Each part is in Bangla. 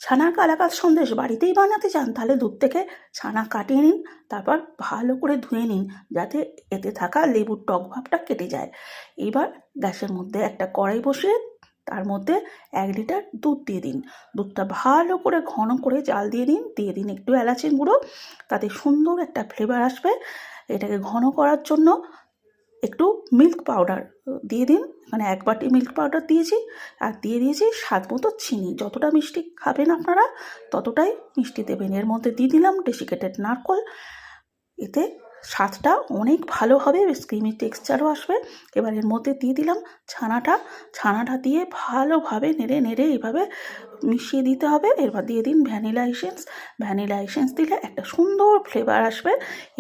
ছানার কালাকাঁদ সন্দেশ বাড়িতেই বানাতে চান তাহলে দুধ থেকে ছানা কাটিয়ে নিন, তারপর ভালো করে ধুয়ে নিন যাতে এতে থাকা লেবুর টক ভাবটা কেটে যায়। এবার গ্যাসের মধ্যে একটা কড়াই বসিয়ে তার মধ্যে 1 লিটার দুধ দিয়ে দিন। দুধটা ভালো করে ঘন করে জাল দিয়ে দিন একটু এলাচের গুঁড়ো, তাতে সুন্দর একটা ফ্লেভার আসবে। এটাকে ঘন করার জন্য একটু মিল্ক পাউডার দিয়ে দিন, মানে 1 বাটি মিল্ক পাউডার দিয়েছি, আর দিয়ে দিয়েছি স্বাদ মতো চিনি। যতটা মিষ্টি খাবেন আপনারা ততটাই মিষ্টি দেবেন। এর মধ্যে দিয়ে দিলাম ডেসিকেটেড নারকেল, এতে স্বাদটা অনেক ভালো হবে, ক্রিমি টেক্সচারও আসবে। এবার এর মধ্যে দিয়ে দিলাম ছানাটা দিয়ে ভালোভাবে নেড়ে এইভাবে মিশিয়ে দিতে হবে। এবার দিয়ে দিন ভ্যানিলা এসেন্স দিলে একটা সুন্দর ফ্লেভার আসবে।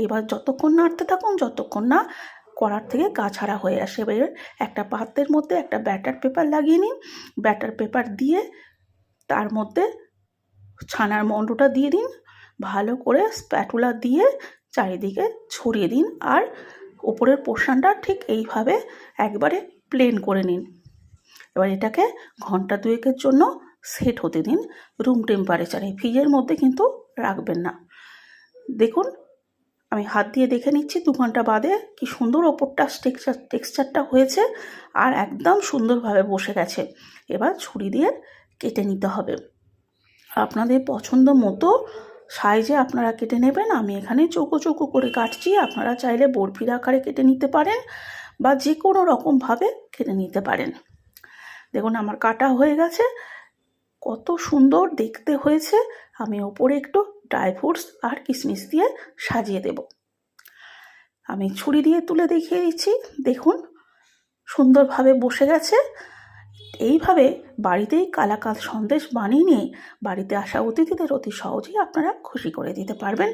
এবার যতক্ষণ নাড়তে থাকুন যতক্ষণ না কড়ার থেকে গা ছাড়া হয়ে আসে। এবার একটা পাত্রের মধ্যে একটা ব্যাটার পেপার লাগিয়ে নিন। ব্যাটার পেপার দিয়ে তার মধ্যে ছানার মণ্ডটা দিয়ে দিন, ভালো করে স্প্যাটুলা দিয়ে চারিদিকে ছড়িয়ে দিন, আর ওপরের পোর্শনটা ঠিক এইভাবে একবারে প্লেন করে নিন। এবার এটাকে ঘন্টা 2 জন্য সেট হতে দিন রুম টেম্পারেচারে, ফ্রিজের মধ্যে কিন্তু রাখবেন না। দেখুন আমি হাত দিয়ে দেখে নিচ্ছি 2 ঘন্টা বাদে কি সুন্দর ওপরটা টেক্সচারটা হয়েছে আর একদম সুন্দরভাবে বসে গেছে। এবার ছুরি দিয়ে কেটে নিতে হবে আপনাদের পছন্দ মতো সাইজে আপনারা কেটে নেবেন। আমি এখানে চৌকো চৌকো করে কাটছি, আপনারা চাইলে বরফির আকারে কেটে নিতে পারেন বা যে কোনো রকমভাবে কেটে নিতে পারেন। দেখুন আমার কাটা হয়ে গেছে, কত সুন্দর দেখতে হয়েছে। আমি ওপরে একটু ড্রাই ফ্রুটস আর কিশমিশ দিয়ে সাজিয়ে দেব। আমি ছুরি দিয়ে তুলে দেখিয়ে দিচ্ছি, দেখুন সুন্দরভাবে বসে গেছে। এইভাবে বাড়িতেই কালাকাঁদ সন্দেশ বানিয়ে নিয়ে বাড়িতে আসা অতিথিদের অতি সহজেই আপনারা খুশি করে দিতে পারবেন।